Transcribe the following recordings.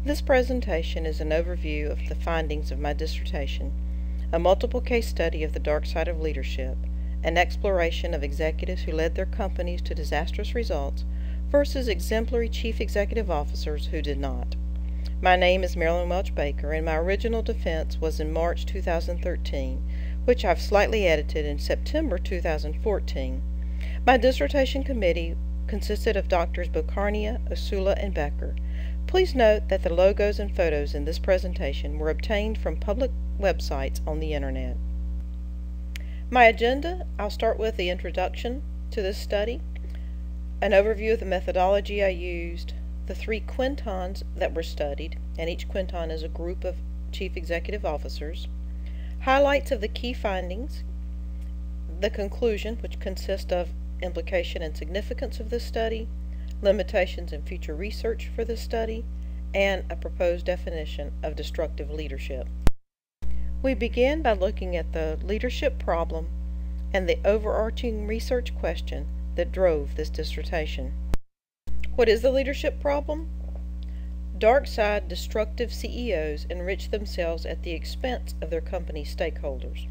This presentation is an overview of the findings of my dissertation, a multiple case study of the dark side of leadership, an exploration of executives who led their companies to disastrous results versus exemplary chief executive officers who did not. My name is Marilyn Welch Baker, and my original defense was in March 2013, which I've slightly edited in September 2014. My dissertation committee consisted of Drs. Bocarnia, Osula, and Becker. Please note that the logos and photos in this presentation were obtained from public websites on the Internet. My agenda: I'll start with the introduction to this study, an overview of the methodology I used, the 3 quintains that were studied, and each quintain is a group of chief executive officers, highlights of the key findings, the conclusion, which consists of implication and significance of this study, limitations and future research for this study, and a proposed definition of destructive leadership. We begin by looking at the leadership problem and the overarching research question that drove this dissertation. What is the leadership problem? Dark side destructive CEOs enrich themselves at the expense of their company's stakeholders.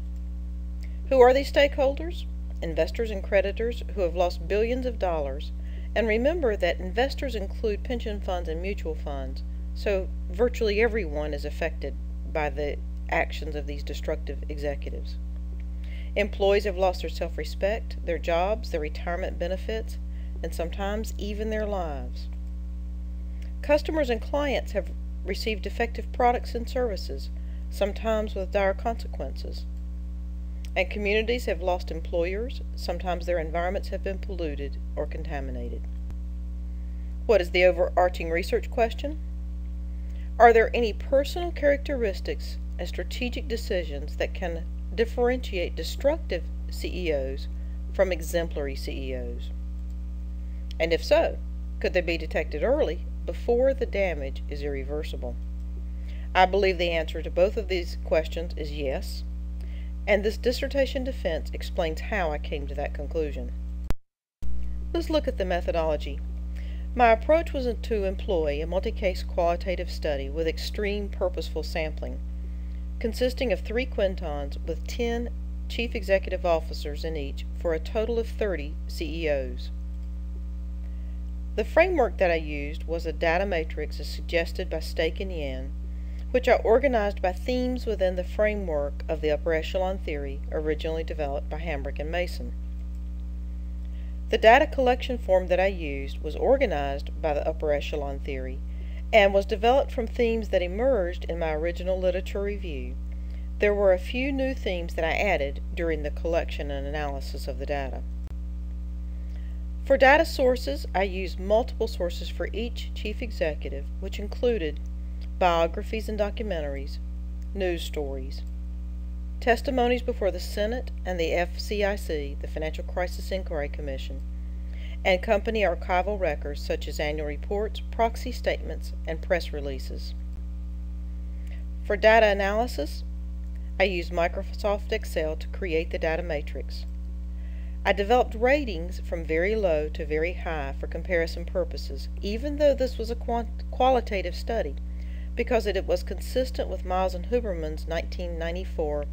Who are these stakeholders? Investors and creditors who have lost billions of dollars. And remember that investors include pension funds and mutual funds, so virtually everyone is affected by the actions of these destructive executives. Employees have lost their self-respect, their jobs, their retirement benefits, and sometimes even their lives. Customers and clients have received defective products and services, sometimes with dire consequences. And communities have lost employers, sometimes their environments have been polluted or contaminated. What is the overarching research question? Are there any personal characteristics and strategic decisions that can differentiate destructive CEOs from exemplary CEOs? And if so, could they be detected early before the damage is irreversible? I believe the answer to both of these questions is yes, and this dissertation defense explains how I came to that conclusion. Let's look at the methodology. My approach was to employ a multi-case qualitative study with extreme purposeful sampling, consisting of 3 quintains with 10 chief executive officers in each for a total of 30 CEOs. The framework that I used was a data matrix as suggested by Stake and Yan, which I organized by themes within the framework of the upper echelon theory originally developed by Hambrick and Mason. The data collection form that I used was organized by the upper echelon theory and was developed from themes that emerged in my original literature review. There were a few new themes that I added during the collection and analysis of the data. For data sources, I used multiple sources for each chief executive, which included biographies and documentaries, news stories, testimonies before the Senate and the FCIC, the Financial Crisis Inquiry Commission, and company archival records such as annual reports, proxy statements, and press releases. For data analysis, I used Microsoft Excel to create the data matrix. I developed ratings from very low to very high for comparison purposes, even though this was a qualitative study, because it was consistent with Miles and Huberman's 1994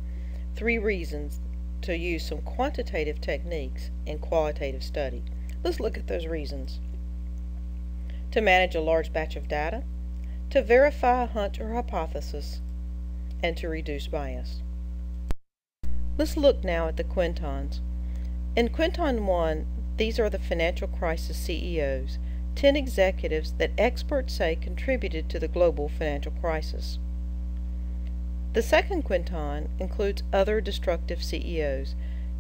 3 reasons to use some quantitative techniques in qualitative study. Let's look at those reasons. To manage a large batch of data, to verify a hunch or hypothesis, and to reduce bias. Let's look now at the quintains. In quintain 1, these are the financial crisis CEOs, 10 executives that experts say contributed to the global financial crisis. The second quintain includes other destructive CEOs,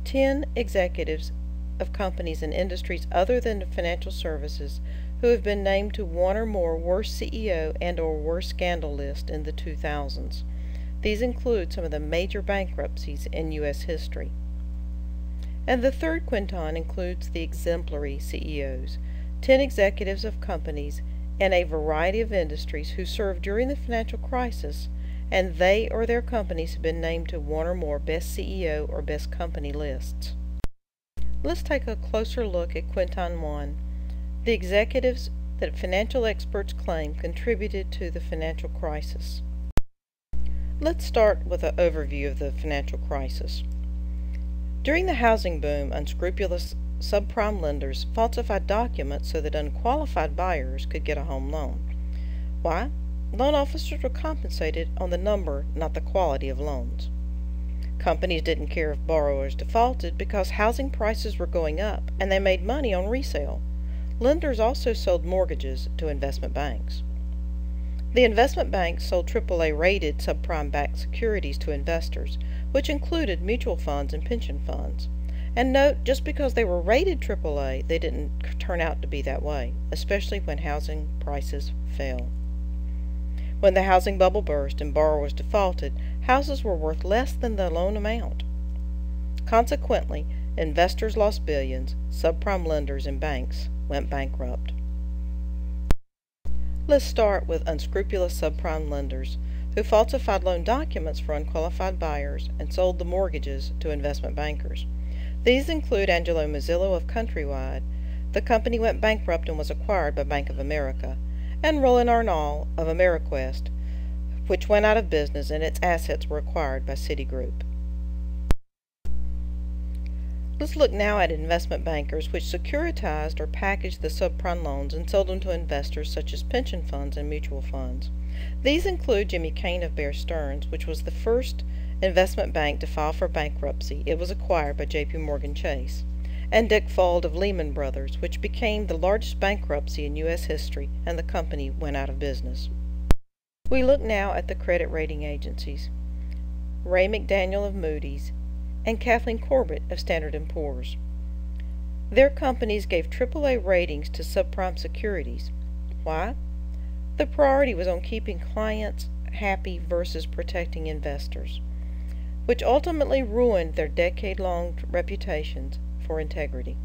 10 executives of companies and industries other than financial services who have been named to one or more worst CEO and or worst scandal list in the 2000s. These include some of the major bankruptcies in U.S. history. And the third quintain includes the exemplary CEOs, 10 executives of companies in a variety of industries who served during the financial crisis, and they or their companies have been named to one or more best CEO or best company lists. Let's take a closer look at quintain 1, the executives that financial experts claim contributed to the financial crisis. Let's start with an overview of the financial crisis. During the housing boom, unscrupulous subprime lenders falsified documents so that unqualified buyers could get a home loan. Why? Loan officers were compensated on the number, not the quality of loans. Companies didn't care if borrowers defaulted because housing prices were going up and they made money on resale. Lenders also sold mortgages to investment banks. The investment banks sold AAA-rated subprime-backed securities to investors, which included mutual funds and pension funds. And note, just because they were rated AAA, they didn't turn out to be that way, especially when housing prices fell. When the housing bubble burst and borrowers defaulted, houses were worth less than the loan amount. Consequently, investors lost billions, subprime lenders and banks went bankrupt. Let's start with unscrupulous subprime lenders who falsified loan documents for unqualified buyers and sold the mortgages to investment bankers. These include Angelo Mazzillo of Countrywide. The company went bankrupt and was acquired by Bank of America, and Roland Arnall of Ameriquest, which went out of business and its assets were acquired by Citigroup. Let's look now at investment bankers which securitized or packaged the subprime loans and sold them to investors such as pension funds and mutual funds. These include Jimmy Kane of Bear Stearns, which was the first investment bank to file for bankruptcy. It was acquired by JP Chase. And Dick Fuld of Lehman Brothers, which became the largest bankruptcy in U.S. history, and the company went out of business. We look now at the credit rating agencies. Ray McDaniel of Moody's and Kathleen Corbett of Standard & Poor's. Their companies gave AAA ratings to subprime securities. Why? The priority was on keeping clients happy versus protecting investors, which ultimately ruined their decade-long reputations for integrity.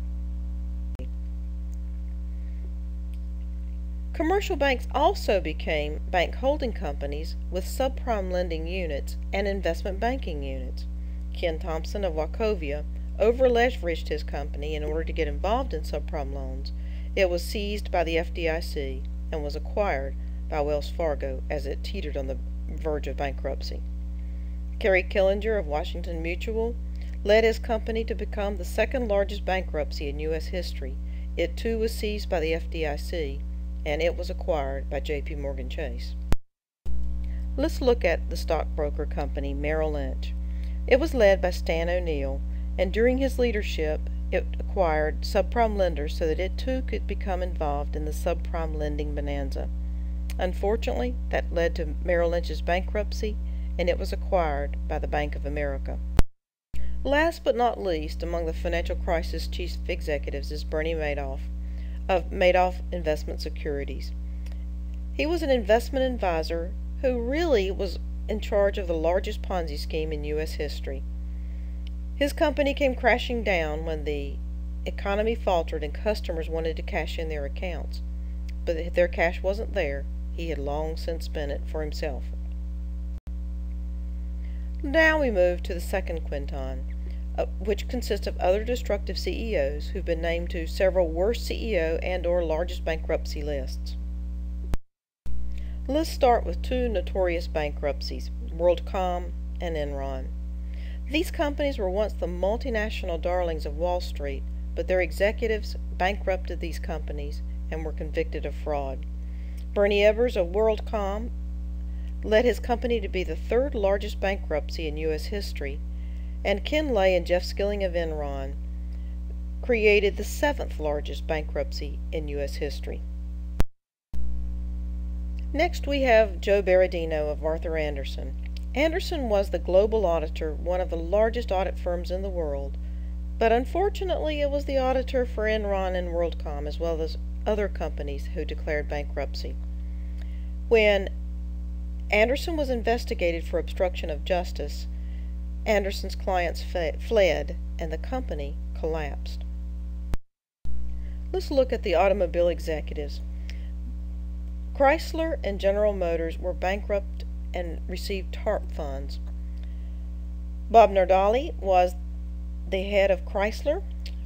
Commercial banks also became bank holding companies with subprime lending units and investment banking units. Ken Thompson of Wachovia over-leveraged his company in order to get involved in subprime loans. It was seized by the FDIC and was acquired by Wells Fargo as it teetered on the verge of bankruptcy. Kerry Killinger of Washington Mutual led his company to become the second largest bankruptcy in U.S. history. It too was seized by the FDIC, and it was acquired by JP Chase. Let's look at the stockbroker company Merrill Lynch. It was led by Stan O'Neill, and during his leadership, it acquired subprime lenders so that it too could become involved in the subprime lending bonanza. Unfortunately, that led to Merrill Lynch's bankruptcy, and it was acquired by the Bank of America. Last but not least, among the financial crisis chief executives is Bernie Madoff of Madoff Investment Securities. He was an investment advisor who really was in charge of the largest Ponzi scheme in U.S. history. His company came crashing down when the economy faltered and customers wanted to cash in their accounts. But if their cash wasn't there, he had long since spent it for himself. Now we move to the second quintain, which consists of other destructive CEOs who've been named to several worst CEO and/or largest bankruptcy lists. Let's start with two notorious bankruptcies, WorldCom and Enron. These companies were once the multinational darlings of Wall Street, but their executives bankrupted these companies and were convicted of fraud. Bernie Ebbers of WorldCom led his company to be the third largest bankruptcy in U.S. history, and Ken Lay and Jeff Skilling of Enron created the seventh largest bankruptcy in U.S. history. Next we have Joe Berardino of Arthur Andersen. Andersen was the global auditor, one of the largest audit firms in the world, but unfortunately it was the auditor for Enron and WorldCom as well as other companies who declared bankruptcy. When Andersen was investigated for obstruction of justice, Andersen's clients fled and the company collapsed. Let's look at the automobile executives. Chrysler and General Motors were bankrupt and received TARP funds. Bob Nardelli was the head of Chrysler.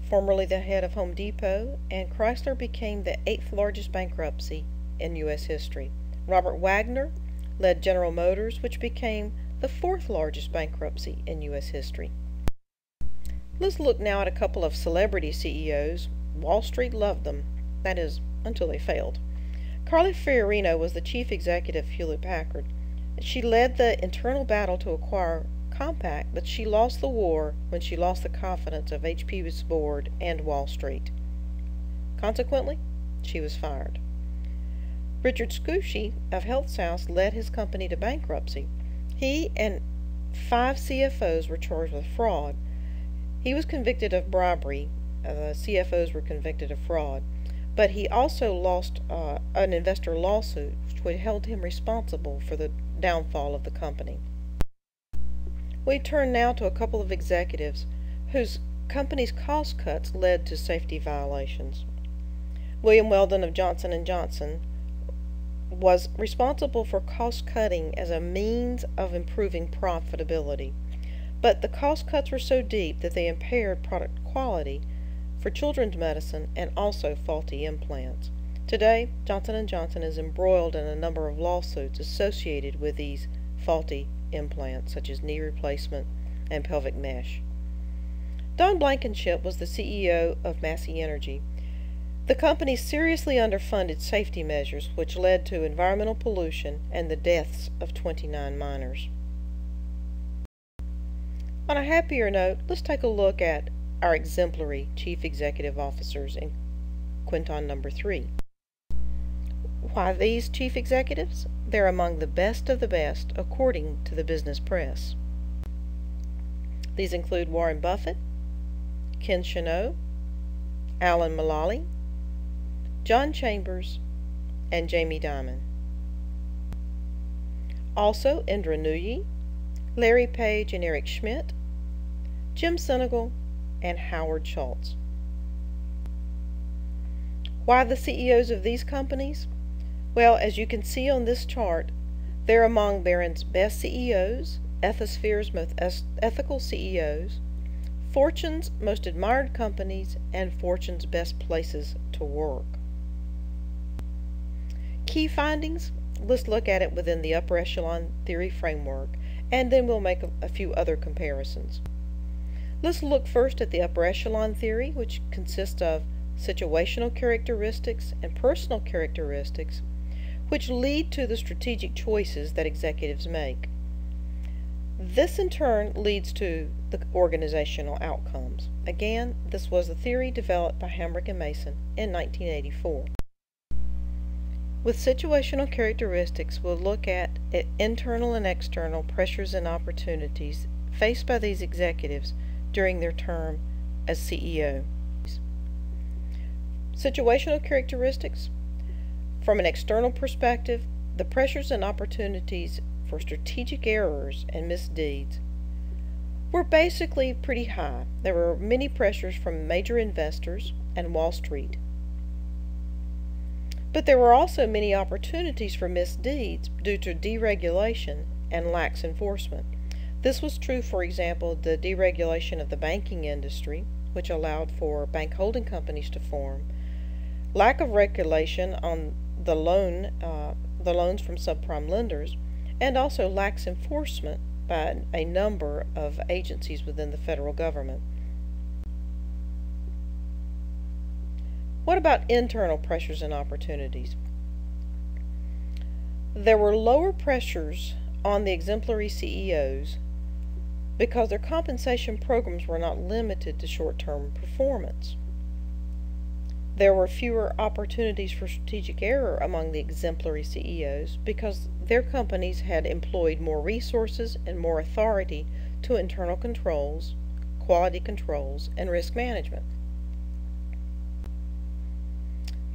formerly the head of Home Depot, and Chrysler became the 8th largest bankruptcy in U.S. history. Robert Wagner led General Motors, which became the 4th largest bankruptcy in U.S. history. Let's look now at a couple of celebrity CEOs. Wall Street loved them, that is, until they failed. Carly Fiorina was the chief executive of Hewlett-Packard. She led the internal battle to acquire Compaq, but she lost the war when she lost the confidence of HP's board and Wall Street. Consequently, she was fired. Richard Scucci of HealthSouth led his company to bankruptcy. He and 5 CFOs were charged with fraud. He was convicted of bribery. The CFOs were convicted of fraud. But he also lost an investor lawsuit which held him responsible for the downfall of the company. We turn now to a couple of executives whose company's cost cuts led to safety violations. William Weldon of Johnson & Johnson was responsible for cost cutting as a means of improving profitability. But the cost cuts were so deep that they impaired product quality for children's medicine and also faulty implants. Today, Johnson & Johnson is embroiled in a number of lawsuits associated with these faulty implants, such as knee replacement and pelvic mesh. Don Blankenship was the CEO of Massey Energy. The company seriously underfunded safety measures, which led to environmental pollution and the deaths of 29 miners. On a happier note, let's take a look at our exemplary chief executive officers in quinton number 3. Why these chief executives? They're among the best of the best, according to the business press. These include Warren Buffett, Ken Chenault, Alan Mulally, John Chambers, and Jamie Dimon. Also, Indra Nooyi, Larry Page and Eric Schmidt, Jim Sinegal, and Howard Schultz. Why the CEOs of these companies? Well, as you can see on this chart, they're among Barron's best CEOs, Ethisphere's most ethical CEOs, Fortune's most admired companies, and Fortune's best places to work. Key findings? Let's look at it within the upper echelon theory framework, and then we'll make a few other comparisons. Let's look first at the upper echelon theory, which consists of situational characteristics and personal characteristics, which lead to the strategic choices that executives make. This in turn leads to the organizational outcomes. Again, this was a theory developed by Hambrick and Mason in 1984. With situational characteristics, we'll look at internal and external pressures and opportunities faced by these executives during their term as CEO. Situational characteristics. From an external perspective, the pressures and opportunities for strategic errors and misdeeds were basically pretty high. There were many pressures from major investors and Wall Street. But there were also many opportunities for misdeeds due to deregulation and lax enforcement. This was true, for example, the deregulation of the banking industry, which allowed for bank holding companies to form, lack of regulation on the loans from subprime lenders, and also lax enforcement by a number of agencies within the federal government. What about internal pressures and opportunities? There were lower pressures on the exemplary CEOs because their compensation programs were not limited to short-term performance. There were fewer opportunities for strategic error among the exemplary CEOs because their companies had employed more resources and more authority to internal controls, quality controls, and risk management.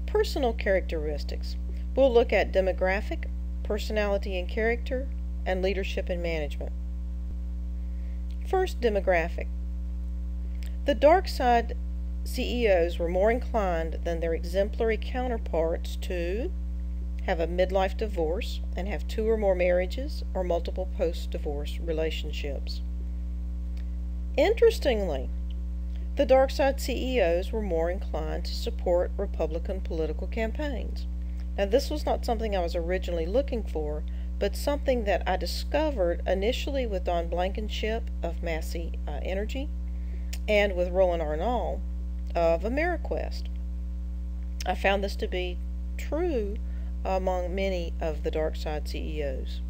Personal characteristics. We'll look at demographic, personality and character, and leadership and management. First, demographic. The dark side CEOs were more inclined than their exemplary counterparts to have a midlife divorce and have 2 or more marriages or multiple post-divorce relationships. Interestingly, The dark side CEOs were more inclined to support Republican political campaigns. Now, this was not something I was originally looking for, but something that I discovered initially with Don Blankenship of Massey Energy and with Roland Arnault of AmeriQuest. I found this to be true among many of the dark side CEOs.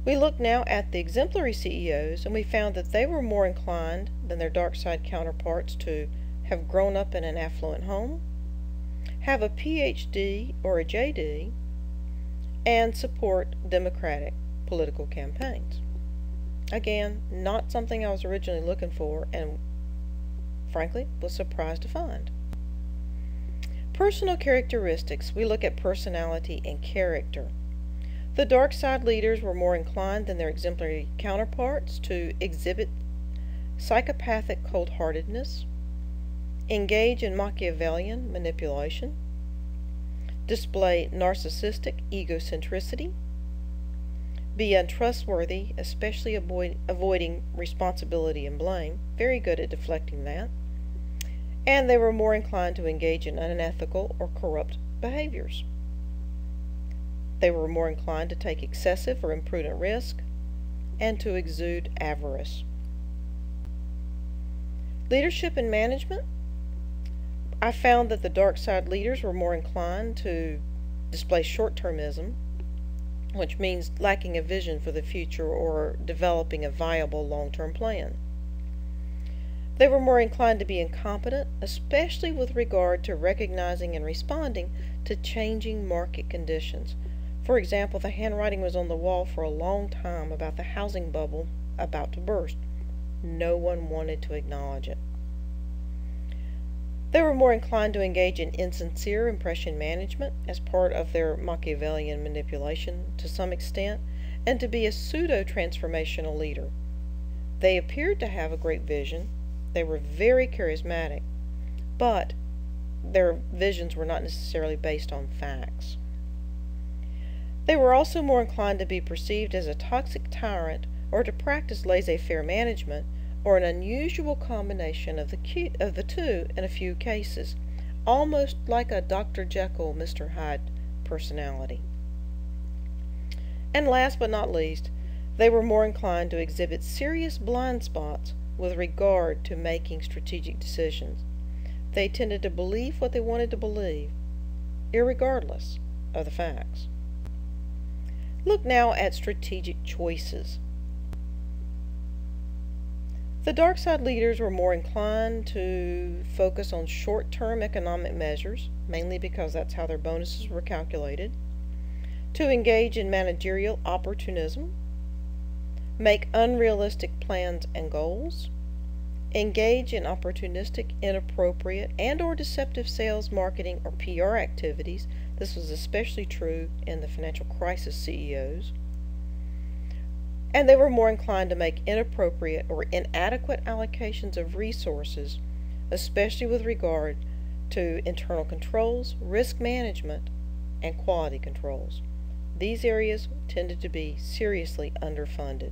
We looked now at the exemplary CEOs, and we found that they were more inclined than their dark side counterparts to have grown up in an affluent home, have a PhD or a JD, and support Democratic political campaigns. Again, not something I was originally looking for, and frankly was surprised to find. Personal characteristics. We look at personality and character. The dark side leaders were more inclined than their exemplary counterparts to exhibit psychopathic cold-heartedness, engage in Machiavellian manipulation, display narcissistic egocentricity, be untrustworthy, especially avoiding responsibility and blame, very good at deflecting that, and they were more inclined to engage in unethical or corrupt behaviors. They were more inclined to take excessive or imprudent risk and to exude avarice. Leadership and management. I found that the dark side leaders were more inclined to display short-termism, which means lacking a vision for the future or developing a viable long-term plan. They were more inclined to be incompetent, especially with regard to recognizing and responding to changing market conditions. For example, the handwriting was on the wall for a long time about the housing bubble about to burst. No one wanted to acknowledge it. They were more inclined to engage in insincere impression management as part of their Machiavellian manipulation to some extent, and to be a pseudo-transformational leader. They appeared to have a great vision. They were very charismatic, but their visions were not necessarily based on facts. They were also more inclined to be perceived as a toxic tyrant or to practice laissez-faire management, or an unusual combination of the two in a few cases, almost like a Dr. Jekyll, Mr. Hyde personality. And last but not least, they were more inclined to exhibit serious blind spots with regard to making strategic decisions. They tended to believe what they wanted to believe, irregardless of the facts. Look now at strategic choices. The dark side leaders were more inclined to focus on short-term economic measures, mainly because that's how their bonuses were calculated, to engage in managerial opportunism, make unrealistic plans and goals, engage in opportunistic, inappropriate, and/or deceptive sales, marketing, or PR activities. This was especially true in the financial crisis CEOs. And they were more inclined to make inappropriate or inadequate allocations of resources, especially with regard to internal controls, risk management, and quality controls. These areas tended to be seriously underfunded.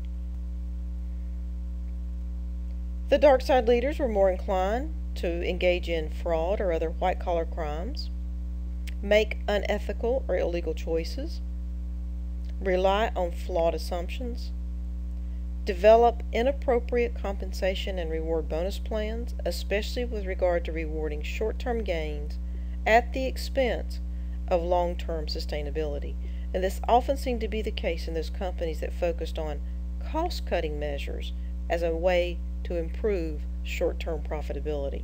The dark side leaders were more inclined to engage in fraud or other white-collar crimes, make unethical or illegal choices, rely on flawed assumptions, develop inappropriate compensation and reward bonus plans, especially with regard to rewarding short-term gains at the expense of long-term sustainability. And this often seemed to be the case in those companies that focused on cost-cutting measures as a way to improve short-term profitability.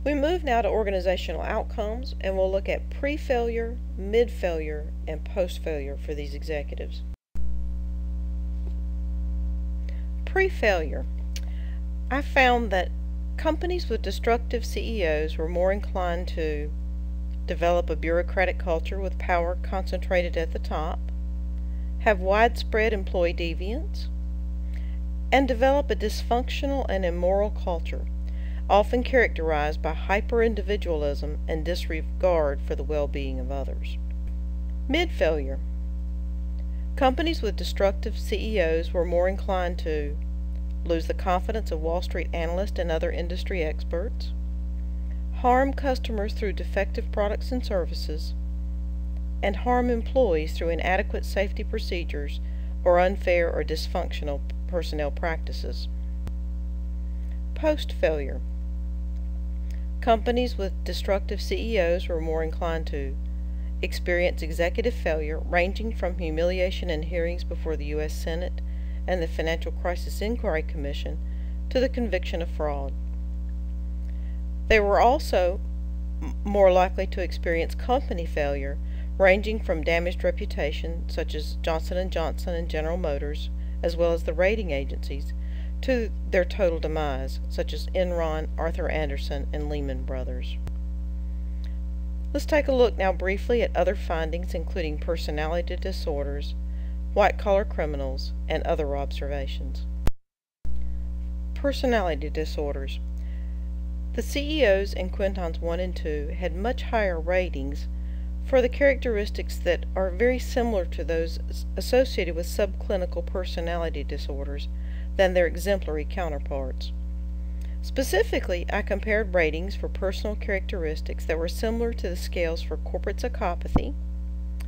We move now to organizational outcomes, and we'll look at pre-failure, mid-failure, and post-failure for these executives. Pre-failure. I found that companies with destructive CEOs were more inclined to develop a bureaucratic culture with power concentrated at the top, have widespread employee deviance, and develop a dysfunctional and immoral culture, often characterized by hyper-individualism and disregard for the well-being of others. Mid-failure. Companies with destructive CEOs were more inclined to lose the confidence of Wall Street analysts and other industry experts, harm customers through defective products and services, and harm employees through inadequate safety procedures or unfair or dysfunctional personnel practices. Post-failure. Companies with destructive CEOs were more inclined to experience executive failure, ranging from humiliation in hearings before the U.S. Senate and the Financial Crisis Inquiry Commission to the conviction of fraud. They were also more likely to experience company failure, ranging from damaged reputation, such as Johnson & Johnson and General Motors, as well as the rating agencies, to their total demise, such as Enron, Arthur Andersen, and Lehman Brothers. Let's take a look now briefly at other findings, including personality disorders, white-collar criminals, and other observations. Personality disorders. The CEOs in quintains 1 and 2 had much higher ratings for the characteristics that are very similar to those associated with subclinical personality disorders than their exemplary counterparts. Specifically, I compared ratings for personal characteristics that were similar to the scales for corporate psychopathy,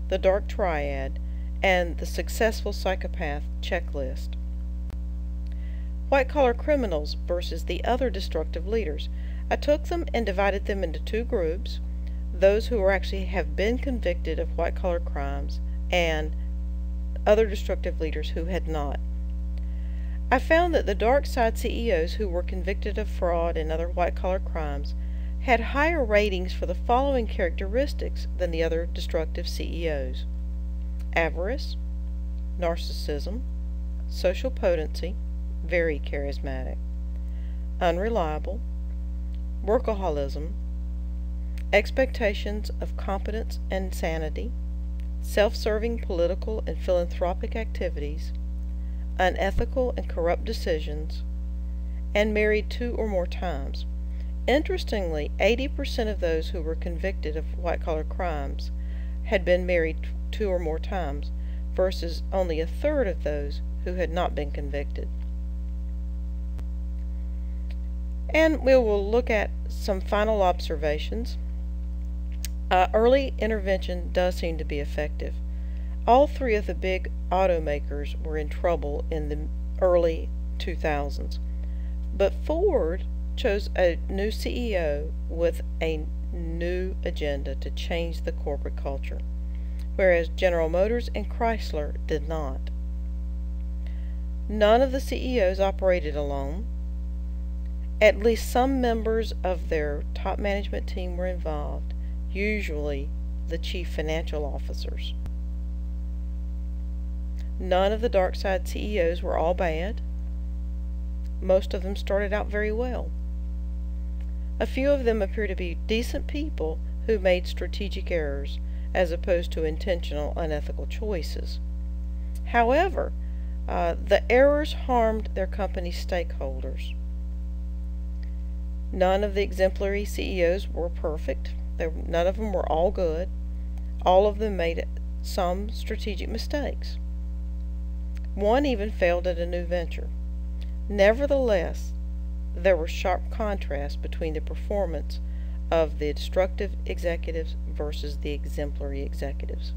the dark triad, and the successful psychopath checklist. White-collar criminals versus the other destructive leaders. I took them and divided them into two groups, those who actually have been convicted of white-collar crimes and other destructive leaders who had not. I found that the dark side CEOs who were convicted of fraud and other white-collar crimes had higher ratings for the following characteristics than the other destructive CEOs: avarice, narcissism, social potency, very charismatic, unreliable, workaholism, expectations of competence and sanity, self-serving political and philanthropic activities, unethical and corrupt decisions, and married 2 or more times. Interestingly, 80% of those who were convicted of white-collar crimes had been married 2 or more times, versus only a third of those who had not been convicted. And we will look at some final observations. Early intervention does seem to be effective. All 3 of the big automakers were in trouble in the early 2000s, but Ford chose a new CEO with a new agenda to change the corporate culture, whereas General Motors and Chrysler did not. None of the CEOs operated alone. At least some members of their top management team were involved, usually the chief financial officers. None of the dark side CEOs were all bad. Most of them started out very well. A few of them appear to be decent people who made strategic errors, as opposed to intentional unethical choices. However, the errors harmed their company's stakeholders. None of the exemplary CEOs were perfect. None of them were all good. All of them made some strategic mistakes. One even failed at a new venture. Nevertheless, there were sharp contrasts between the performance of the destructive executives versus the exemplary executives.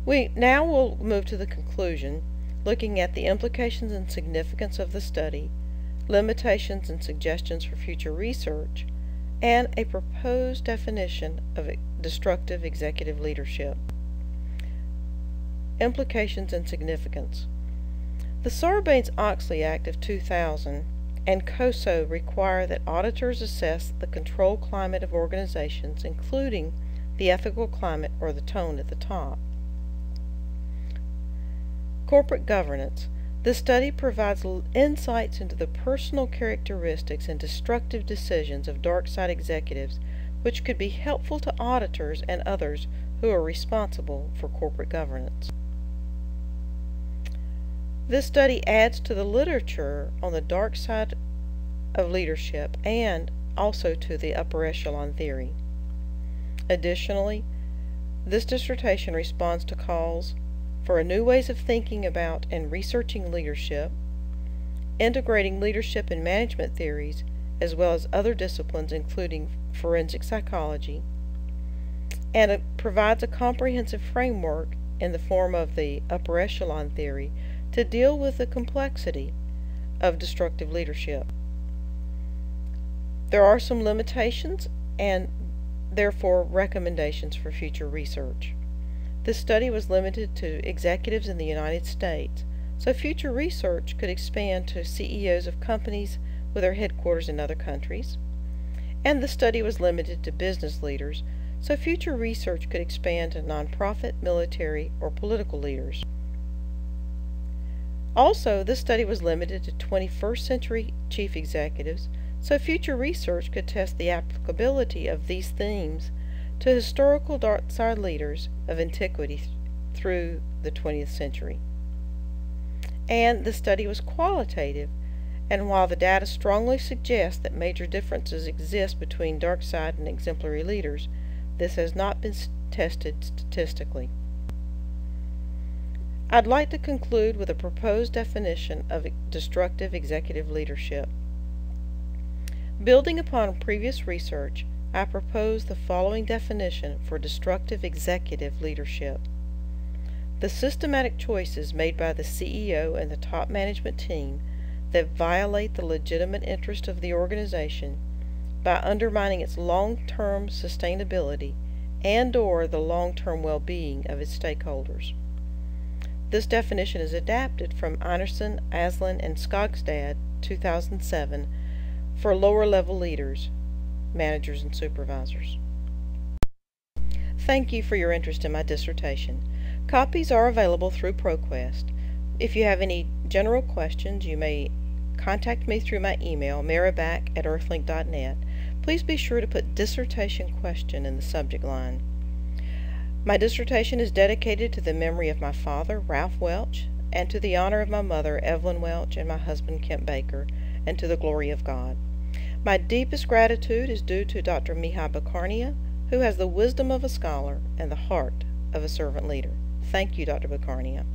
We now will move to the conclusion, looking at the implications and significance of the study, limitations and suggestions for future research, and a proposed definition of destructive executive leadership. Implications and significance. The Sarbanes-Oxley Act of 2000 and COSO require that auditors assess the control climate of organizations, including the ethical climate or the tone at the top. Corporate governance. This study provides insights into the personal characteristics and destructive decisions of dark side executives, which could be helpful to auditors and others who are responsible for corporate governance. This study adds to the literature on the dark side of leadership and also to the upper echelon theory. Additionally, this dissertation responds to calls for new ways of thinking about and researching leadership, integrating leadership and management theories, as well as other disciplines including forensic psychology, and it provides a comprehensive framework in the form of the upper echelon theory to deal with the complexity of destructive leadership. There are some limitations and therefore recommendations for future research. This study was limited to executives in the United States, so future research could expand to CEOs of companies with their headquarters in other countries. And the study was limited to business leaders, so future research could expand to nonprofit, military, or political leaders. Also, this study was limited to 21st century chief executives, so future research could test the applicability of these themes to historical dark side leaders of antiquity through the 20th century. And the study was qualitative, and while the data strongly suggests that major differences exist between dark side and exemplary leaders, this has not been tested statistically. I'd like to conclude with a proposed definition of destructive executive leadership. Building upon previous research, I propose the following definition for destructive executive leadership. The systematic choices made by the CEO and the top management team that violate the legitimate interest of the organization by undermining its long-term sustainability and/or the long-term well-being of its stakeholders. This definition is adapted from Einerson, Aslan, and Skogstad, 2007, for lower-level leaders, managers, and supervisors. Thank you for your interest in my dissertation. Copies are available through ProQuest. If you have any general questions, you may contact me through my email, mariback@earthlink.net. Please be sure to put dissertation question in the subject line. My dissertation is dedicated to the memory of my father, Ralph Welch, and to the honor of my mother, Evelyn Welch, and my husband, Kent Baker, and to the glory of God. My deepest gratitude is due to Dr. Mihai Bakarnia, who has the wisdom of a scholar and the heart of a servant leader. Thank you, Dr. Bakarnia.